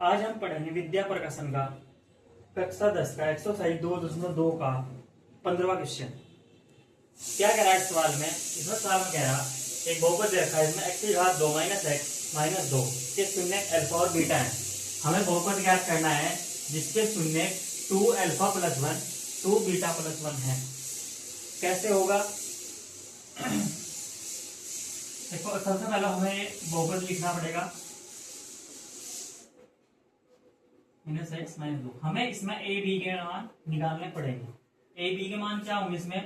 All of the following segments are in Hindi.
आज हम पढ़ेंगे विद्या प्रकाशन का कक्षा 10 का एक्सरसाइज 2.2 का 15वां क्वेश्चन। क्या कह रहा है इस सवाल में? इसमें सवाल में कह रहा एक बहुपद दे रखा है, इसमें x की घात 2 माइनस एक्स माइनस 2 के शून्य अल्फा और बीटा है। हमें बहुपद ज्ञात करना है जिसके शून्य 2 अल्फा प्लस 1 2 बीटा प्लस 1 है। कैसे होगा? देखो, सबसे पहले हमें बहुपद लिखना पड़ेगा माइनस एक्स माइनस 2। हमें इसमें ए बी के मान निकालने पड़ेंगे। ए बी के मान क्या होंगे? इसमें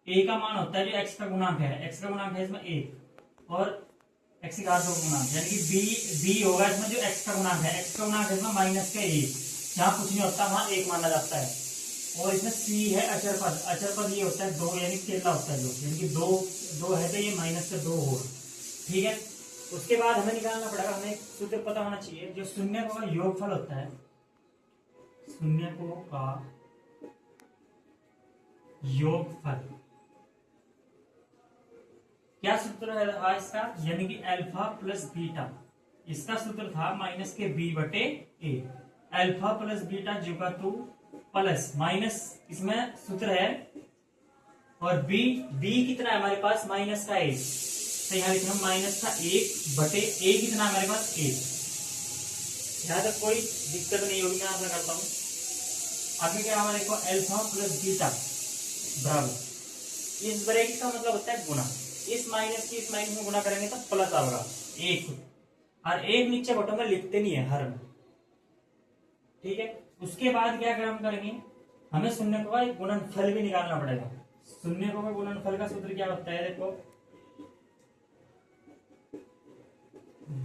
ए का मान होता है जो एक्स का गुणांक है, एक्स का गुणांक है इसमें एक, और एक्स की घात 2 का गुणांक, यानी कि बी होगा इसमें जो एक्स का गुणांक है। एक्स का गुणांक है इसमें माइनस का एक, जहां कुछ नहीं होता वहां एक माना जाता है। और इसमें सी है अचर पद। अचर पद ये होता है 2, यानी केला होता है जो, यानी कि दो है तो ये माइनस का 2 होगा। ठीक है, उसके बाद हमें निकालना पड़ेगा, हमें एक सूत्र पता होना चाहिए जो शून्य का योगफल होता है। शून्य को का योगफल क्या सूत्र है इसका? यानी कि अल्फा प्लस बीटा। इसका सूत्र था माइनस के बी बटे ए। अल्फा प्लस बीटा जो का 2 प्लस माइनस इसमें सूत्र है, और बी कितना है हमारे पास? माइनस का 1। तो यहाँ लिखना माइनस का 1 बटे ए कितना है हमारे पास? 1। यहाँ तक कोई दिक्कत नहीं होगी, मैं आपसे करता हूं। आगे क्या हमारे को अल्फा प्लस बीटा बराबर, इस ब्रैकेट का मतलब होता है गुणा। इस माइनस की इस माइनस में गुणा करेंगे तो प्लस आएगा 1, और एक नीचे बटन में लिखते नहीं है हर में। ठीक है, उसके बाद क्या हम करेंगे? हमें शून्य का गुणनफल भी निकालना पड़ेगा। शून्य का गुणनफल का सूत्र क्या होता है? देखो,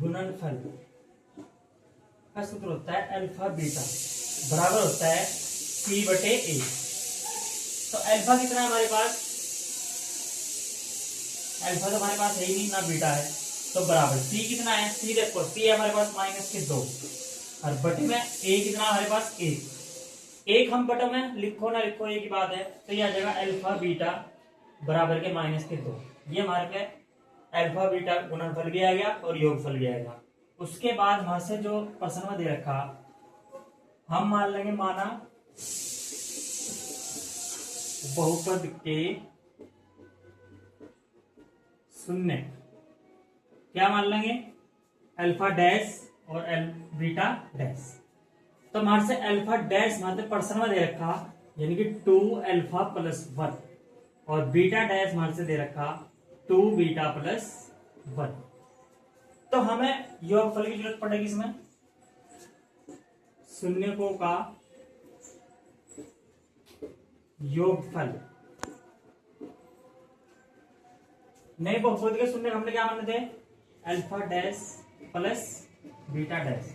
गुणनफल का सूत्र होता है अल्फा बीटा बराबर होता है सी बटे ए। तो अल्फा कितना है हमारे पास? अल्फा तो हमारे पास है ही नहीं, ना बीटा है, तो बराबर सी कितना है? सी देखो, सी है हमारे पास माइनस के 2, और बटे में ए कितना हमारे पास? 1। हम बटे में लिखो ना लिखो एक ही बात है, तो यह आ जाएगा अल्फा बीटा बराबर के माइनस के 2। ये हमारे पे अल्फा बीटा गुणनफल भी आ गया और योगफल भी आएगा। उसके बाद वहां से जो प्रश्न में दे रखा हम मान लेंगे, माना बहुपद के शून्य क्या मान लेंगे? अल्फा डैश और बीटा डैश। तो हमारे से अल्फा डैश हमारे प्रश्न में दे रखा, यानी कि 2 अल्फा प्लस 1, और बीटा डैश हमारे से दे रखा 2 बीटा प्लस 1। तो हमें योगफल की जरूरत पड़ेगी इसमें। शून्य को का योगफल, नए बहुपद के शून्य हमने क्या माने थे? Alpha dash plus beta dash.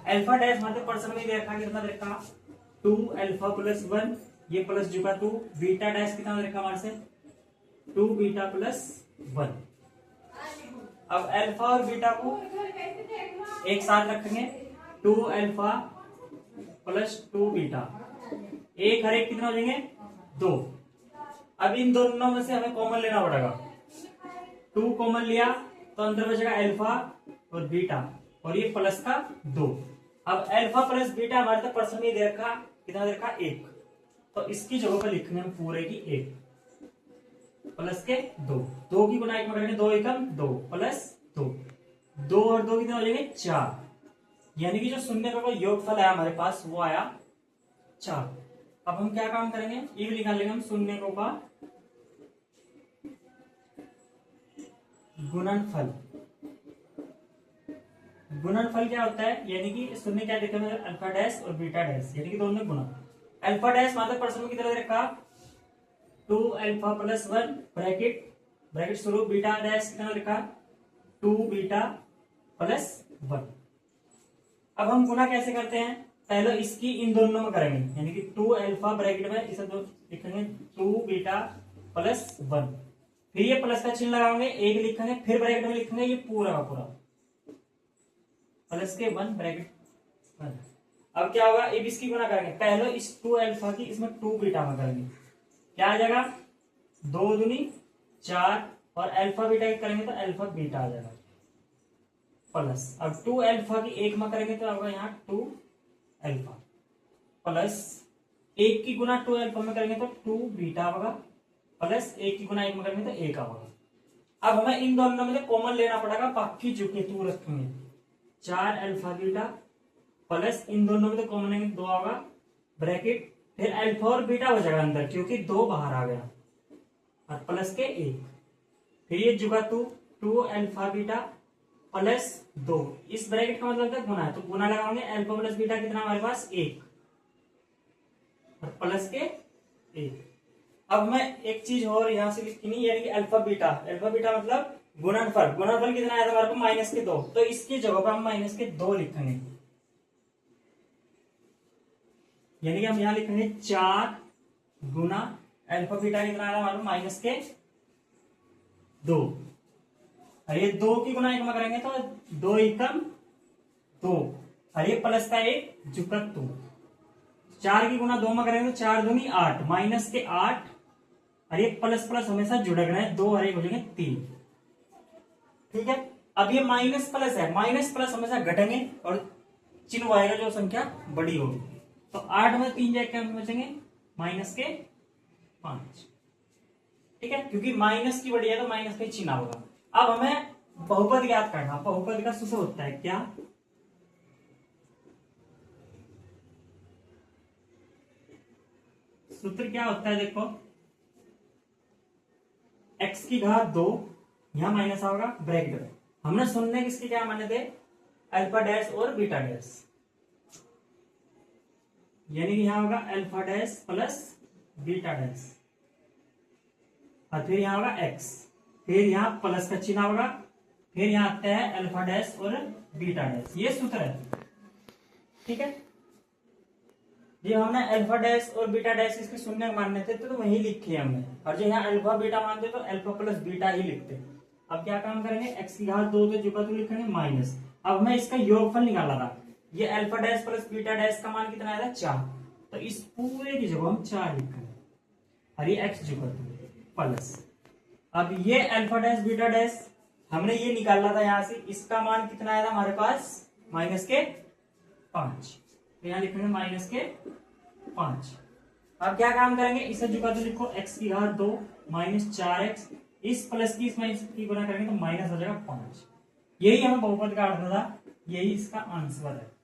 Alpha dash हमारे प्रश्न में दे रखा, कितना दे रखा? 2 अल्फा प्लस 1, ये प्लस जो का 2। बीटा डैश कितना दे रखा हमारे से? 2 बीटा प्लस 1। अब अल्फा और बीटा को एक साथ रखेंगे, 2 अल्फा प्लस 2 बीटा, एक हर एक कितना हो जाएंगे? 2। अब इन दोनों में से हमें कॉमन लेना पड़ेगा। 2 कॉमन लिया तो अंदर बचेगा अल्फा और बीटा, और ये प्लस का 2। अब अल्फा प्लस बीटा हमारे तक प्रश्न में दे रखा, कितना दे रखा? 1। तो इसकी जगह पर लिखने हम पूरे की 1 प्लस के 2 की गुना 1 में करेंगे, 2 एकम 2 प्लस 2 और 2 कितना हो जाएंगे? 4। यानी कि जो शून्य का योगफल है हमारे पास वो आया 4। अब हम क्या काम करेंगे? ये भी निकाल लेंगे हम शून्य का गुणनफल। गुणनफल क्या होता है? यानी कि शून्य क्या देखते हैं? अल्फा डैश और बीटा डैश, यानी कि दोनों गुणा। अल्फा डैश मतलब प्रश्न में कितना रखा? 2 अल्फा प्लस 1 ब्रैकेट शुरू, बीटा डैश कितना रखा? 2 बीटा प्लस 1। अब हम गुणा कैसे करते हैं? पहले इसकी इन दोनों में करेंगे, यानी कि 2 अल्फा ब्रैकेट में इसे दो लिखेंगे 2 बीटा प्लस 1, फिर ये प्लस का चिन्ह लगाएंगे, एक लिखेंगे, फिर ब्रैकेट में लिखेंगे ये पूरा का पूरा प्लस के 1 ब्रैकेट 1। अब क्या होगा? अब इसकी गुणा करेंगे, पहले इस 2 अल्फा की इसमें 2 बीटा में करेंगे, क्या आ जाएगा? 2 दूनी 4, और अल्फा बीटा करेंगे तो अल्फा बीटा आ जाएगा। प्लस, अब 2 अल्फा की एक में करेंगे तो होगा यहाँ 2 अल्फा प्लस 1 की गुना 2 अल्फा में करेंगे तो 2 बीटा होगा प्लस 1 की गुना 1 में करेंगे तो 1 होगा। अब हमें इन दोनों में से कॉमन लेना पड़ेगा, बाकी जो के 2 रखेंगे 4 अल्फा बीटा प्लस इन दोनों में तो कॉमन लेंगे 2 होगा ब्रैकेट, फिर अल्फा और बीटा हो जाएगा अंदर क्योंकि 2 बाहर आ गया और प्लस के 1, फिर ये जुगा 2 अल्फा बीटा प्लस 2, इस ब्रैकेट का मतलब क्या गुना है तो गुना लगाओगे अल्फा प्लस बीटा कितना हमारे पास 1 और प्लस के 1। अब मैं एक चीज और यहां से लिखनी यानी कि अल्फा बीटा मतलब गुणनफल, गुणनफल कितना आया था हमारे को माइनस के 2, तो इसकी जगह पर हम माइनस के 2 लिखेंगे, यानी कि हम यहां लिखेंगे 4 गुना अल्फा बीटा कितना आया हमारे को माइनस के 2, और ये 2 की गुना 1 में करेंगे तो 2 एकम 2 और ये प्लस का 1 जुकत 2, 4 की गुना 2 में करेंगे तो 4 दूनी 8 माइनस के 8 और ये प्लस प्लस हमेशा जुड़ना है 2 और 1 हो जाएंगे 3, ठीक है। अब ये माइनस प्लस है, माइनस प्लस हमेशा घटेंगे और चिन्ह आएगा जो संख्या बड़ी होगी, तो 8 में 3 जाके हम बचेंगे माइनस के 5, ठीक है, क्योंकि माइनस की बड़ी है तो माइनस का चिन्ह होगा। अब हमें बहुपद याद करना, बहुपद का सूत्र होता है क्या, सूत्र क्या होता है देखो, x की घात 2 यहां माइनस होगा ब्रैकेट में, हमने सुनने किसके क्या माने थे अल्फा डैश और बीटा डैश, यानी कि यहां होगा alpha dash plus beta dash और फिर यहां होगा x, फिर यहां प्लस का चिन्ह होगा, फिर यहां आता है अल्फा डैश और बीटा डैश, ये सूत्र है, ठीक है। ये हमने अल्फा डैश और बीटा डैश इसके शून्य मानने थे तो वही लिखे हमने, और जो यहाँ अल्फा बीटा मानते तो अल्फा प्लस बीटा ही लिखते। अब क्या काम करेंगे x की घात 2 तो जुका तो लिखेंगे माइनस, अब मैं इसका योगफल निकाला था, ये alpha dash plus beta dash का मान कितना आया था 4, तो इस पूरे की जगह हम 4 लिखेंगे और ये x जुका प्लस, अब ये अल्फा डैश बीटा डैश हमने ये निकाला था यहाँ से, इसका मान कितना आया था हमारे पास माइनस के 5, तो यहाँ लिखेंगे माइनस के 5। अब क्या काम करेंगे, इसे जुगा तो लिखो x की घात 2 माइनस 4x, इस प्लस की इसमें इसकी गुना करेंगे तो माइनस हो जाएगा 5, यही हमें बहुपद का अर्थ था, यही इसका आंसर है।